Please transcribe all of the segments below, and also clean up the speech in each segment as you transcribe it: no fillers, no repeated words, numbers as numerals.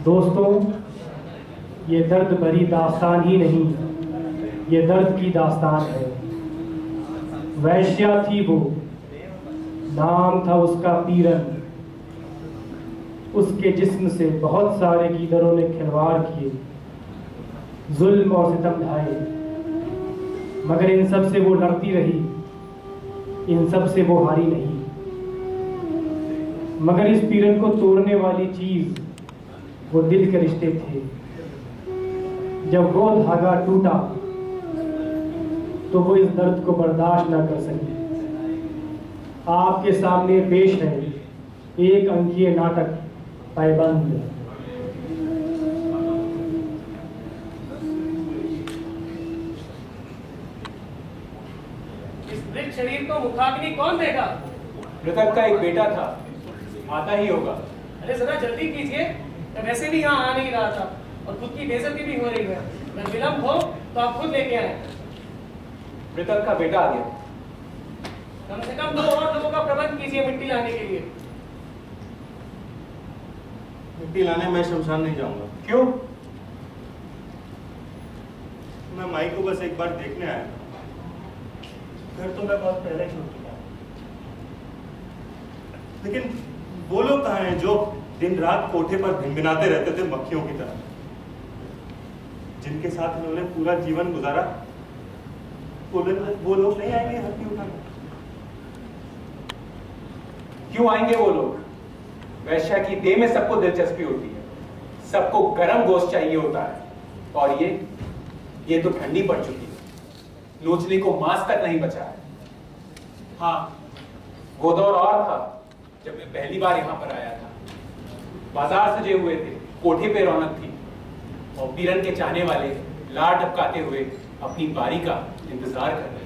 दोस्तों, ये दर्द भरी दास्तान ही नहीं, ये दर्द की दास्तान है। वैश्या थी वो, नाम था उसका पीरन। उसके जिस्म से बहुत सारे गीदड़ों ने खिलवाड़ किए, जुल्म और सितम ढाए, मगर इन सब से वो लड़ती रही, इन सब से वो हारी नहीं। मगर इस पीरन को तोड़ने वाली चीज वो दिल के रिश्ते थे। जब वो धागा टूटा तो वो इस दर्द को बर्दाश्त ना कर सकी। आपके सामने पेश है एक अंकीय नाटक पैबंद। इस मृत शरीर को मुखाग्नि कौन देगा? मृतक का एक बेटा था, आता ही होगा। अरे जरा जल्दी कीजिए, मैं वैसे भी यहाँ आ नहीं रहा था और खुद की बेइज्जती भी हो रही है। अगर विलम्ब हो तो आप खुद लेके आए। मृतक का बेटा आ गया। कम से कम 2 और लोगों का प्रबंध कीजिए मिट्टी लाने के लिए। मिट्टी लाने मैं शमशान नहीं जाऊंगा। क्यों? मैं माई को बस एक बार देखने आया था। घर तो मैं बहुत पहले ही छोड़ चुका हूं। लेकिन वो लोग कहाँ हैं जो दिन रात कोठे पर भिनभिनाते रहते थे मक्खियों की तरह, जिनके साथ उन्होंने पूरा जीवन गुजारा? वो लोग नहीं आएंगे हड्डी उठाने? क्यों आएंगे वो लोग? वैश्या की देह में सबको दिलचस्पी होती है, सबको गरम गोश्त चाहिए होता है। और ये तो ठंडी पड़ चुकी है, नोचने को मांस तक नहीं बचा है। हाँ, वो दौर और था जब मैं पहली बार यहाँ पर आया था। बाजार सजे हुए थे, कोठे पे रौनक थी और पीरन के चाहने वाले लार टपकाते हुए अपनी बारी का इंतजार कर रहे थे।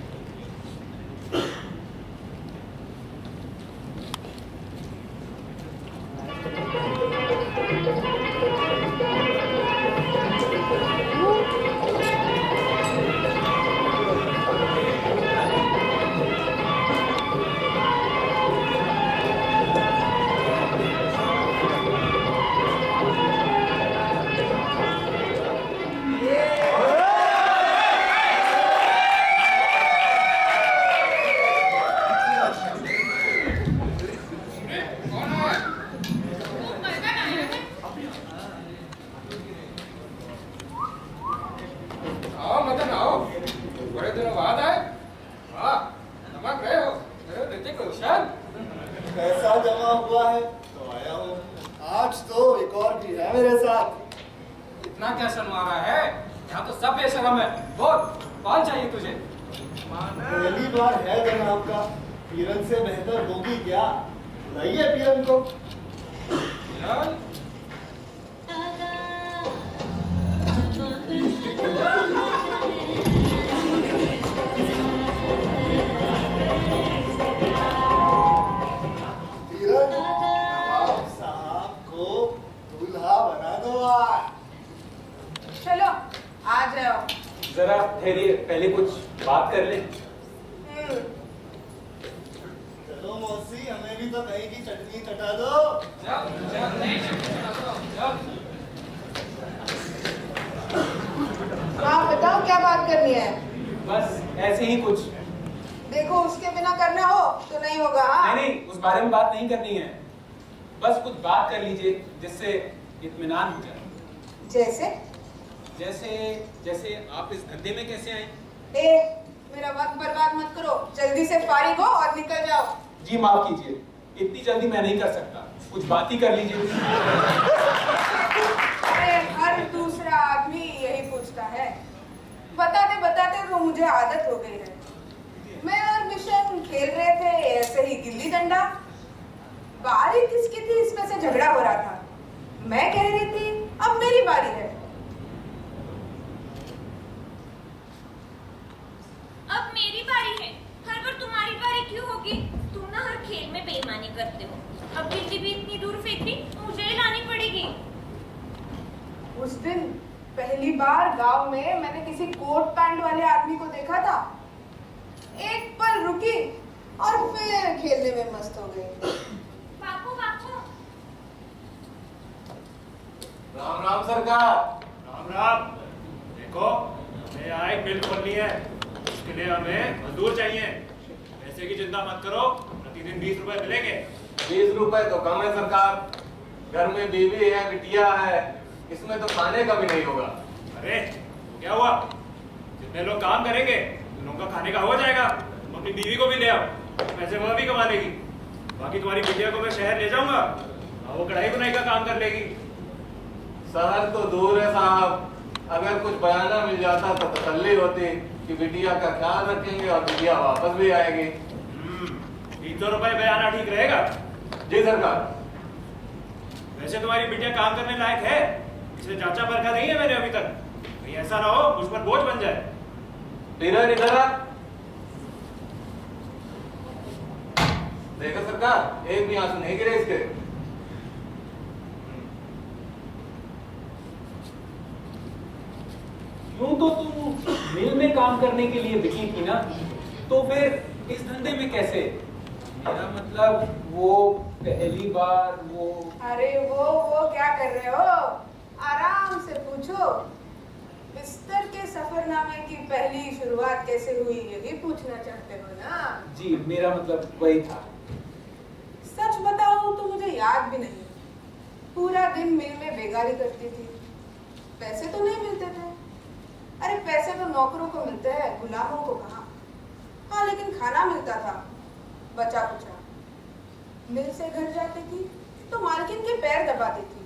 पैसा जमा हुआ है तो आया हूँ। आज तो एक और भी है मेरे साथ। इतना क्या शर्मा रहा है? यहाँ तो सब बेशरम है। बोल, कौन चाहिए तुझे? पहली बार है जनाब का, पीरन से बेहतर होगी क्या? बुलाइए पीरन को। पीरन? नवाब साहब को दूल्हा बना दो आज। चलो आ जाओ। जरा ठहरिए, पहले कुछ बात कर लें। चलो मौसी, हमें भी तो कहीं की चटनी चटा दो। आप बताओ क्या बात करनी है? बस ऐसे ही कुछ। देखो उसके बिना करना हो तो नहीं होगा। हाँ? नहीं, उस बारे में बात नहीं करनी है। बस कुछ बात कर लीजिए जिससे इत्मीनान हो जाए। जैसे? जैसे आप इस धंधे में कैसे आए? मेरा वक्त बर्बाद मत करो, जल्दी से फारिग हो और निकल जाओ। जी माफ कीजिए, इतनी जल्दी मैं नहीं कर सकता, कुछ बात ही कर लीजिए। अरे हर दूसरा आदमी यही पूछता है। बताते बताते तो मुझे आदत हो गई है। मैं और मिशन खेल रहे थे ऐसे ही गिल्ली डंडा। बारी किसकी थी इसमें से झगड़ा हो रहा था। मैं कह रही थी अब मेरी बारी है। अब मेरी बारी है। हर बार तुम्हारी बारी क्यों होगी? तुम ना हर खेल में बेईमानी करते हो। अब गिल्ली भी इतनी दूर फेंक दी तो मुझे ही लानी पड़ेगी। उस दिन पहली बार गांव में मैंने किसी कोट पैंट वाले आदमी को देखा था। एक पल रुकी और फिर खेलने में मस्त हो गई। बापू बापू। राम सरकार। राम राम। देखो हमें आय बिल खोलनी है, उसके लिए हमें मजदूर चाहिए। पैसे की चिंता मत करो, प्रतिदिन 20 रुपए मिलेंगे। 20 रुपए तो कम है सरकार, घर में बीवी है, बिटिया है, इसमें तो खाने का भी नहीं होगा। अरे तो क्या हुआ, जितने लोग काम करेंगे उन लोगों का खाने का हो जाएगा। तुम अपनी बीवी को भी ले आओ, पैसे वह भी कमा लेगी। बाकी तुम्हारी बिटिया को मैं शहर ले जाऊंगा और वो कढ़ाई बुनाई का काम कर लेगी। शहर तो दूर है साहब, अगर कुछ बयाना मिल जाता तो तसल्ली होती कि बिटिया का ख्याल रखेंगे और बिटिया वापस भी आएगी। 300 रुपए बयाना ठीक रहेगा? जी सरकार। वैसे तुम्हारी बिटिया काम करने लायक है, इसे जांचा परखा नहीं है मैंने अभी तक। कहीं ऐसा ना हो मुझ पर बोझ बन जाए। इधर आ। देखो सरकार, एक भी आंसू नहीं गिरे इसके। यूं तो तुम मिल में काम करने के लिए बिकी थी ना, तो फिर इस धंधे में कैसे? मेरा मतलब वो पहली बार वो। अरे वो क्या कर रहे हो? आराम से पूछो। बिस्तर के सफरनामे की पहली शुरुआत कैसे हुई, यही पूछना चाहते हो ना? जी मेरा मतलब वही था। सच बताऊं तो मुझे याद भी नहीं। पूरा दिन मिल में बेगारी करती थी। पैसे तो नहीं मिलते थे। अरे पैसे तो नौकरों को मिलते हैं, गुलामों को कहाँ। हाँ लेकिन खाना मिलता था, बचा कुचा। मिल से घर जाती थी तो मालकिन के पैर दबाती थी।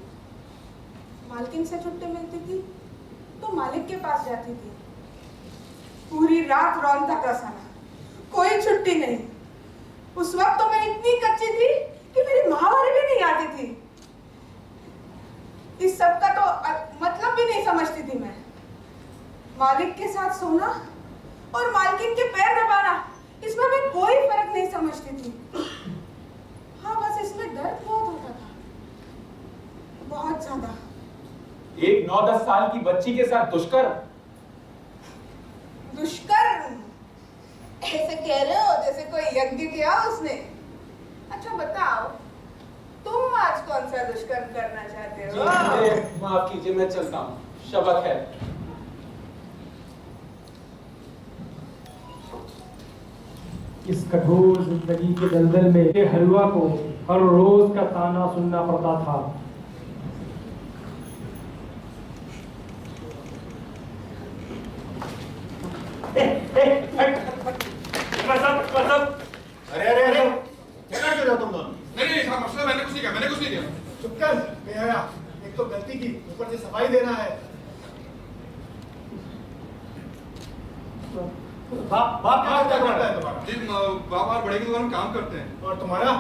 मालकिन से छुट्टी मिलती थी तो मालिक के पास जाती थी। पूरी रात रौंदता का सना, कोई छुट्टी नहीं। उस वक्त तो मैं इतनी कच्ची थी कि मेरी माहवारी भी नहीं आती थी। इस सब का तो मतलब भी नहीं समझती थी मैं। मालिक के साथ सोना और मालकिन के पैर दबाना, इसमें मैं कोई फर्क नहीं समझती थी। हाँ बस इसमें दर्द बहुत होता था, बहुत ज्यादा। एक 9-10 साल की बच्ची के साथ दुष्कर्म? दुष्कर्म ऐसे कह रहे हो जैसे कोई यज्ञ किया उसने। अच्छा बताओ, तुम आज कौन सा दुष्कर्म करना चाहते हो? जी माफ कीजिए, मैं चलता हूँ, शबक है। इस कठोर जिंदगी के दलदल में हलवा को हर रोज का ताना सुनना पड़ता था। अरे अरे अरे क्या कर रहे हो तुम दोनों? नहीं साहब, मसला मैंने कुछ नहीं किया, मैंने कुछ नहीं किया। चुप कर बेहया। एक तो गलती की, ऊपर से सफाई देना है। बाप क्या करता है तुम्हारा? जी बाप और बड़े की दुकान में काम करते हैं। और तुम्हारा?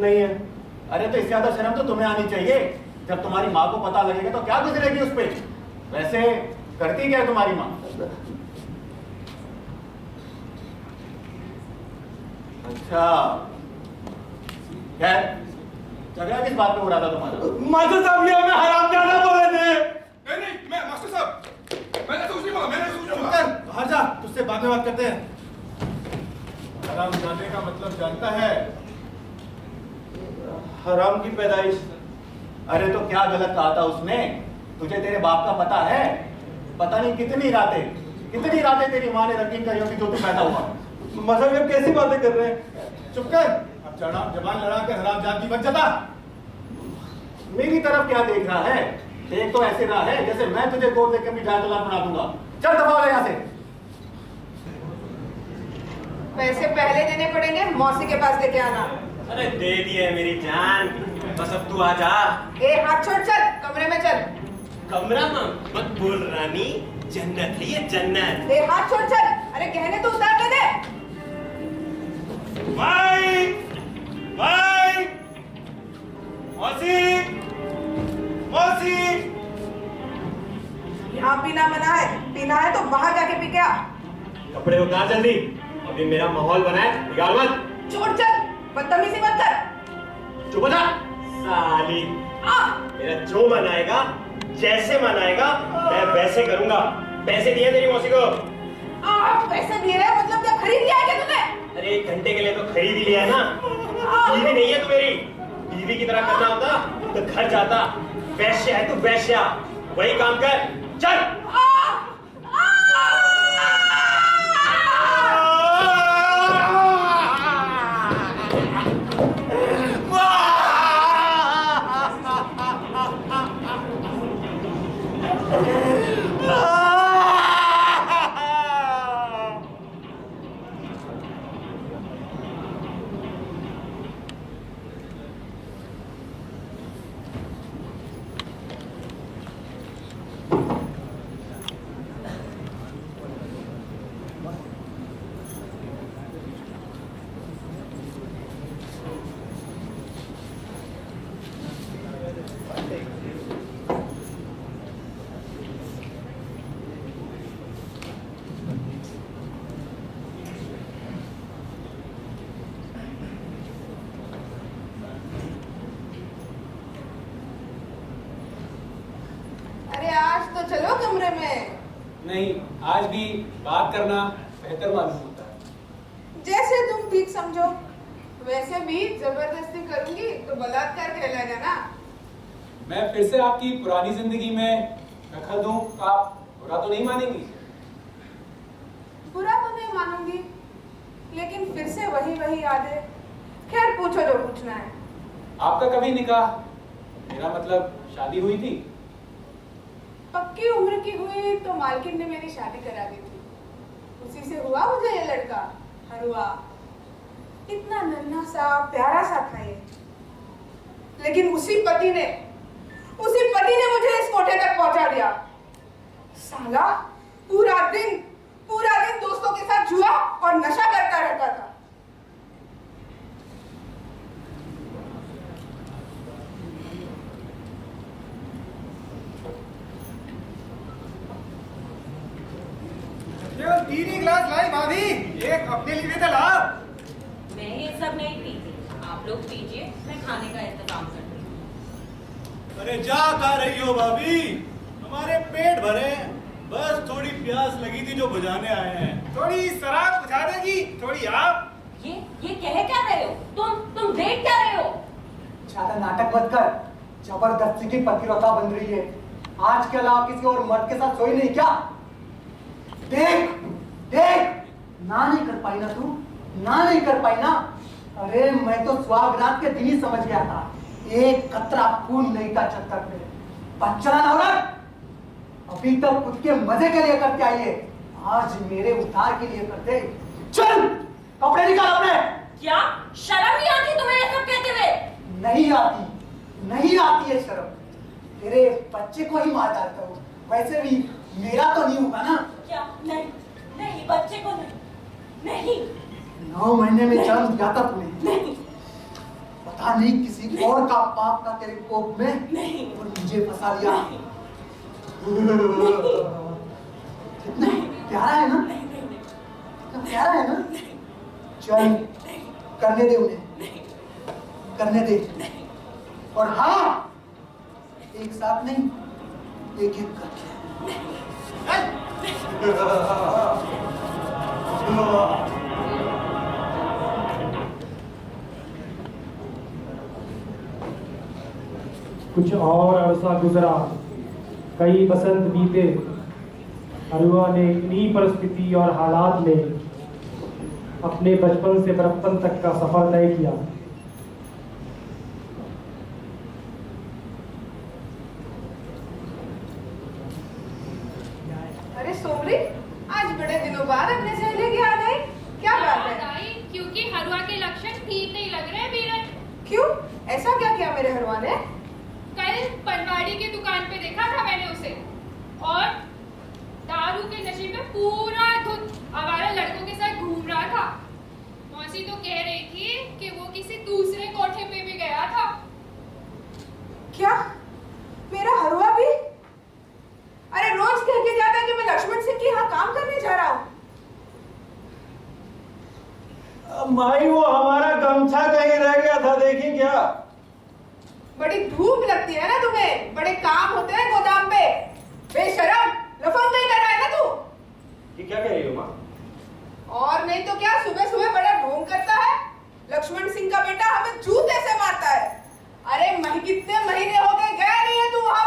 नहीं है। अरे तो इससे ज्यादा शर्म तो तुम्हें आनी चाहिए। जब तुम्हारी माँ को पता लगेगा तो क्या गुजरेगी उस पे? वैसे करती क्या है तुम्हारी माँ? अच्छा खैर, झगड़ा किस बात पे हो रहा था तुम्हारा? मास्टर साहब ये हमें हरामजादा बोले थे। नहीं मैं मास्टर साहब, मैंने कुछ नहीं बोला, मैंने कुछ नहीं बोला। बाहर जा, तुझसे बाद में बात करते हैं। हराम जाने का मतलब जानता है? हराम की पैदाइश। अरे तो क्या गलत कहा था उसने? तुझे तेरे बाप का पता है? पता नहीं कितनी रातें तेरी माँ ने रंगीन करी होगी जो तू पैदा हुआ। मतलब ये कैसी बातें कर रहे हैं? चुप कर, अब जबान लड़ा कर हरामजादी बन जाता। मेरी तरफ क्या देख रहा है? देख तो ऐसे रहा है जैसे मैं तुझे कोर्ट लेकर भी जान बना दूंगा। चल दफा हो यहाँ से। पैसे पहले देने पड़ेंगे, मौसी के पास लेके आना। अरे दे दिए मेरी जान, बस अब तू आ जा। ए हाथ छोड़, चल कमरे में चल। कमरा में मत बोल रानी, जन्नत है ये जन्नत। ए हाथ छोड़, चल। अरे गहने तो उतार के दे। भाई भाई, मौसी मौसी, यहाँ पीना मना है, पीना है तो बाहर जाके पी के आ। कपड़े उतार जल्दी, अभी मेरा माहौल बना है, बिगाड़ मत। छोड़, चल, बदतमीजी मत कर। चुप हो जा साली। मेरा जो मन आएगा, जैसे मन आएगा मैं वैसे करूंगा। पैसे दिए तेरी मौसी को? पैसे दिए हैं मतलब क्या खरीद लिया है क्या तूने? अरे 1 घंटे के लिए तो खरीद ही लिया है ना। बीवी नहीं है तू मेरी, बीवी की तरह करना होता तो घर जाता, वैश्या है तू, वैश्या। वही काम कर, चल। चलो कमरे में। नहीं, आज भी बात करना बेहतर मालूम होता है। जैसे तुम ठीक समझो। वैसे भी जबरदस्ती करूंगी तो बलात्कार कहलाएगा ना। मैं फिर से आपकी पुरानी जिंदगी में दखल दूं, आप बुरा तो नहीं मानेंगी? बुरा तो नहीं मानूंगी, लेकिन फिर से वही यादें। खैर पूछो जो पूछना है। आपका कभी निकाह, मेरा मतलब शादी हुई थी? पक्की उम्र की हुई तो मालकिन ने मेरी शादी करा दी थी। उसी से हुआ मुझे ये लड़का, हरुआ। इतना नन्हा सा प्यारा सा था ये, लेकिन उसी पति ने मुझे इस कोठे तक पहुंचा दिया। साला पूरा दिन दोस्तों के साथ जुआ और नशा करता रहता था। केवल 3 ही गिलास लाई भाभी, एक अपने लिए तो ला। मैं ये सब नहीं पीती, आप लोग पीजिए, मैं खाने का इंतजाम करती हूँ। अरे जा खा रही हो भाभी, हमारे पेट भरे, बस थोड़ी प्यास लगी थी जो बुझाने आए हैं। थोड़ी शराब बुझा देगी, थोड़ी आप। ये कह क्या रहे हो? तुम देख क्या रहे हो? ज्यादा नाटक मत कर, जबरदस्ती की पतिव्रता बन रही है। आज के अलावा किसी और मर्द के साथ सोई नहीं क्या? देख ना नहीं कर पाई ना तू, ना नहीं कर पाई ना। अरे मैं तो स्वागरात के दिन ही समझ गया था, एक कतरा खून नहीं था छत्तर पे। बच्चा ना औरत, अभी तक खुद के मजे के लिए करते आइए, आज मेरे उद्धार के लिए करते। चल कपड़े निकाल अपने। क्या शर्म नहीं आती तुम्हें ये सब कहते हुए? नहीं आती है शर्म। तेरे बच्चे को ही मार डालता हूँ, वैसे भी मेरा तो नहीं होगा ना। क्या? नहीं बच्चे को नहीं। 9 महीने में जन्म दिया था तूने। नहीं। पता नहीं किसी और का पाप का तेरे कोप में नहीं। और मुझे फंसा लिया। कितना प्यारा है ना, कितना प्यारा है ना। चल करने दे उन्हें, करने दे। और हाँ, एक साथ नहीं, एक एक करके। कुछ और अरसा गुजरा, कई बसंत बीते। हरुआ ने इन्हीं परिस्थिति और हालात में अपने बचपन से बड़प्पन तक का सफर तय किया। अरे सोमरी, आज बड़े दिनों बाद अपने सहेली की याद आई, क्या बात है? क्योंकि हरुआ के लक्षण ठीक नहीं लग रहे बीरन। क्यों? ऐसा क्या किया मेरे हरुआ ने? कल पनवाड़ी की दुकान पे देखा था मैंने उसे, और दारू के नशे में पूरा धुत आवारा लड़कों के साथ घूम रहा था। मौसी तो कह रही थी कि वो किसी दूसरे कोठे पे भी गया था। क्या मेरा हरुआ भी? अरे रोज कह के जाता है कि मैं लक्ष्मण सिंह के यहाँ काम करने जा रहा हूँ। माई वो हमारा गमछा कहीं रह गया था, देखी क्या? बड़ी धूप लगती है ना तुम्हें, बड़े काम होते हैं गोदाम पे। बेशरम, लफंग नहीं कर रहा है ना तू? ये क्या कह रही हो माँ? और नहीं तो क्या, सुबह सुबह बड़ा ढोंग करता है। लक्ष्मण सिंह का बेटा हमें जूते से मारता है। अरे कितने महीने हो गए गया नहीं है तू वहां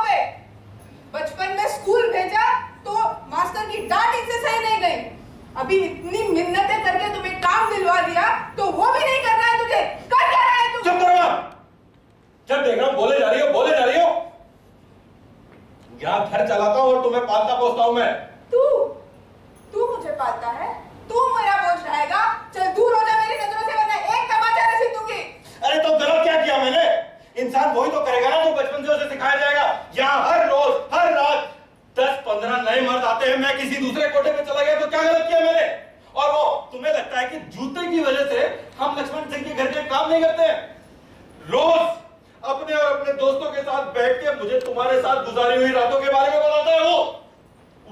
करते हैं। रोज अपने और अपने दोस्तों के साथ बैठ के मुझे तुम्हारे साथ गुजारी हुई रातों के बारे में बताता है वो।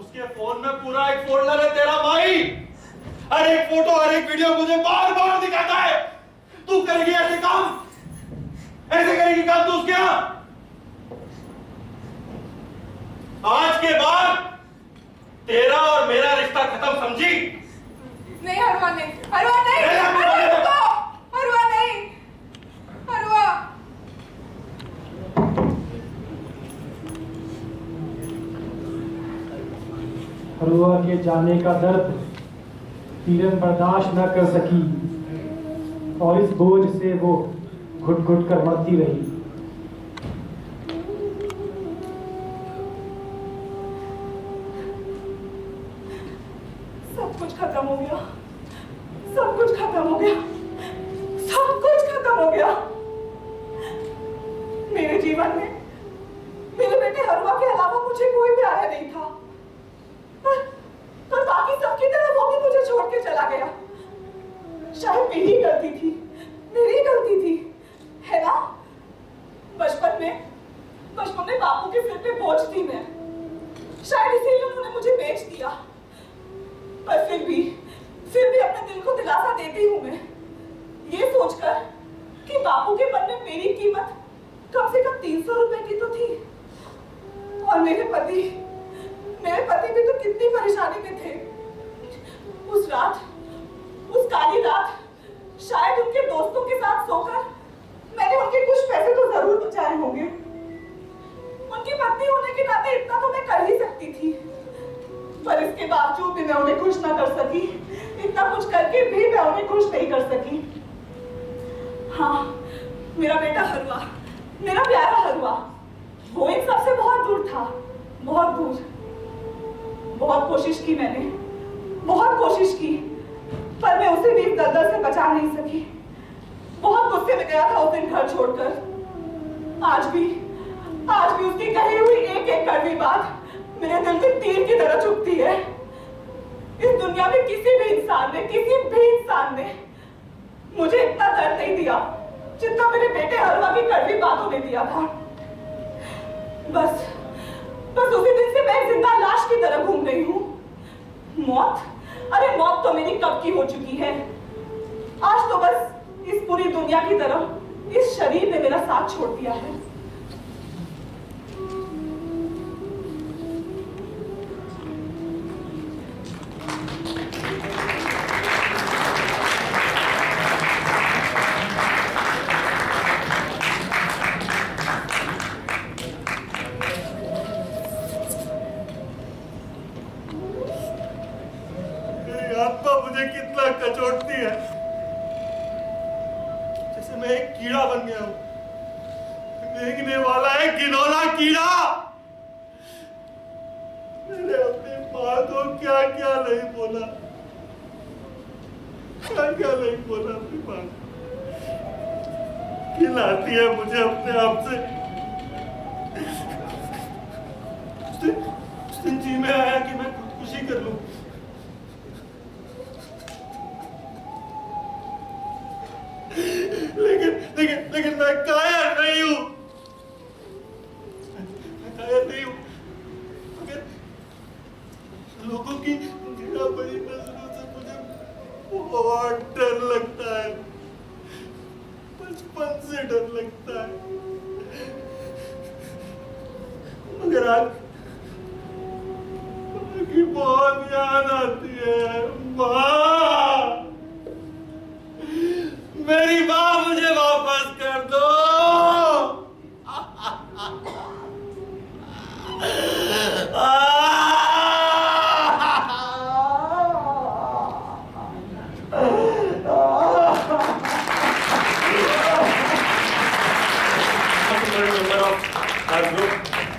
उसके फोन में पूरा एक फोल्डर है तेरा माई। हर एक फोटो, हर एक वीडियो मुझे बार बार दिखाता है। तू करेगी ऐसे काम, ऐसे करेगी काम तू उसके यहां। आज के बाद तेरा और मेरा रिश्ता खत्म, समझी? नहीं हरवा, नहीं हरवा, नहीं हरवा, नहीं हरवा। हरुआ के जाने का दर्द तीरन बर्दाश्त न कर सकी और इस बोझ से वो घुट घुट कर मरती रही। सब कुछ खत्म हो गया, सब कुछ खत्म हो गया, सब कुछ खत्म हो गया। मेरे जीवन में मेरे बेटे हरवा के अलावा मुझे कोई प्यारा नहीं था, पर बाकी सबकी तरह वो भी मुझे छोड़ के चला गया। शायद मेरी गलती थी, मेरी गलती थी, है ना? बचपन में बापू के सिर पे बोझ थी मैं, शायद इसीलिए उन्होंने मुझे बेच दिया। पर फिर भी अपने दिल को दिलासा देती हूँ मैं, ये सोचकर कि बापू के मन में मेरी कीमत कम से कम 300 रुपए की तो थी। और मेरे पति भी तो कितनी परेशानी में थे। उस रात, उस काली रात, शायद उनके दोस्तों के साथ सोकर मैंने उनके कुछ पैसे तो जरूर बचाए होंगे। उनकी पत्नी होने के नाते इतना तो मैं कर ही सकती थी, पर इसके बावजूद भी मैं उन्हें खुश ना कर सकी। इतना कुछ करके भी मैं उन्हें खुश नहीं कर सकी। हाँ, मेरा बेटा हरवा, मेरा प्यारा हरवा, वो इन सबसे बहुत दूर था, बहुत दूर। बहुत कोशिश की मैंने, बहुत कोशिश की, पर मैं उसे भी दलदल से बचा नहीं सकी। बहुत गुस्से में गया था उस दिन घर छोड़कर। आज भी उसकी कही हुई एक एक कड़वी बात मेरे दिल में तीर की तरह चुभती है। इस दुनिया में किसी भी इंसान ने मुझे इतना दर्द नहीं दिया जितना मेरे बेटे हरवा की कड़वी बातों ने दिया था। बस उसी दिन से मैं जिंदा लाश की तरह घूम रही हूँ। मौत तो मेरी कब की हो चुकी है। आज तो बस इस पूरी दुनिया की तरह इस शरीर ने मेरा साथ छोड़ दिया है। मुझे कितना कचोटती है, जैसे मैं एक कीड़ा बन गया हूं, देखने वाला है घिनौना कीड़ा। मैंने अपनी माँ को क्या क्या नहीं बोला, अपनी माँ खिलाती है मुझे अपने आप से। उस दिन जी में आया कि मैं खुदकुशी कर लूं, लेकिन मैं कायर नहीं हूं, मगर लोगों की घृणा बड़ी नजरों से मुझे बहुत डर लगता है, बचपन से डर लगता है। मगर आज की बहुत याद आती है। माँ, मेरी माँ मुझे वापस कर दो।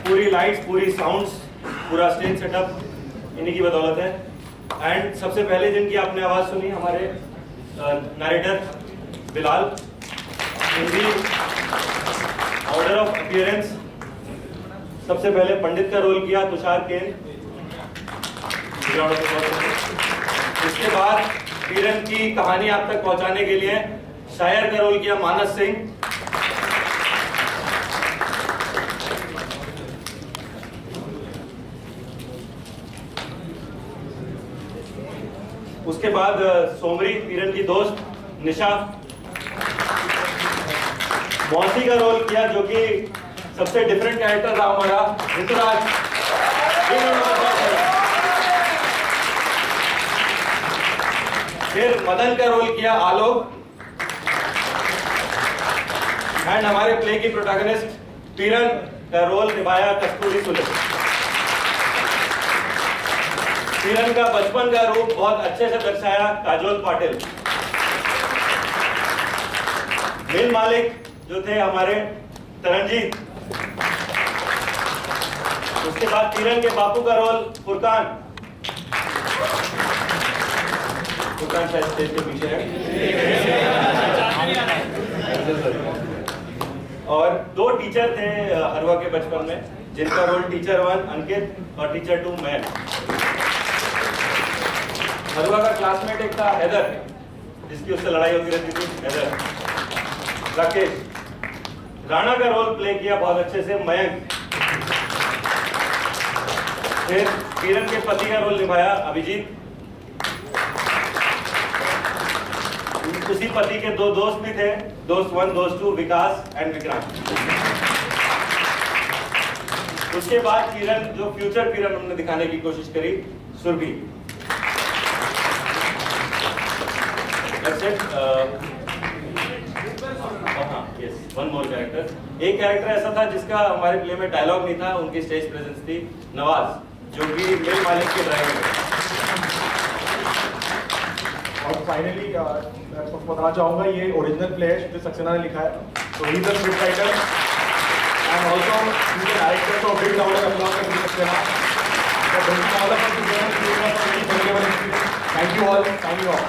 पूरी लाइट्स, पूरी साउंड्स, पूरा स्टेज सेटअप इन्हीं की बदौलत है। एंड सबसे पहले जिनकी आपने आवाज सुनी, हमारे narrator Bilal. Hindi order of appearance सबसे पहले पंडित का रोल किया तुषार केन। इसके बाद वीरन की कहानी आप तक पहुंचाने के लिए शायर का रोल किया मानस सिंह। उसके बाद सोमरी पीरन की दोस्त निशा। मौसी का रोल किया जो कि सबसे डिफरेंट कैरेक्टर था हमारा, ऋतुराज। फिर मदन का रोल किया आलोक। एंड हमारे प्ले की प्रोटैगनिस्ट पीरन का रोल निभाया कस्तूरी सुले। पीरन का बचपन का रूप बहुत अच्छे से दर्शाया काजोल पाटिल। मिल मालिक जो थे हमारे तरनजीत। उसके बाद पीरन के बापू का रोल फुरकान। फुरकान शायद स्टेज के पीछे है। और 2 टीचर थे हरवा के बचपन में, जिनका रोल टीचर 1 अंकित और टीचर 2 मैं। हरवा का क्लासमेट एक था हैदर, जिसकी उससे लड़ाई होती रहती थी, हैदर। राकेश। राणा का रोल प्ले किया बहुत अच्छे से मयंक। फिर पीरन के पति का रोल निभाया अभिजीत। उसी पति के 2 दोस्त भी थे, दोस्त 1 दोस्त 2, विकास एंड विक्रांत। उसके बाद पीरन, जो फ्यूचर पीरन हमने दिखाने की कोशिश करी, सुरभि। One more character. एक कैरेक्टर ऐसा था जिसका हमारे प्ले में डायलॉग नहीं था, उनकी स्टेज प्रेजेंस थी, नवाज, जो कि मिल मालिक के ड्राइवर थे। और फाइनली मैं बताना चाहूँगा, ये ओरिजिनल प्ले है जो सक्सेना ने लिखा है, तो he is the script writer and also he is director, तो big round of applause for Saxena. Thank you all, thank you all.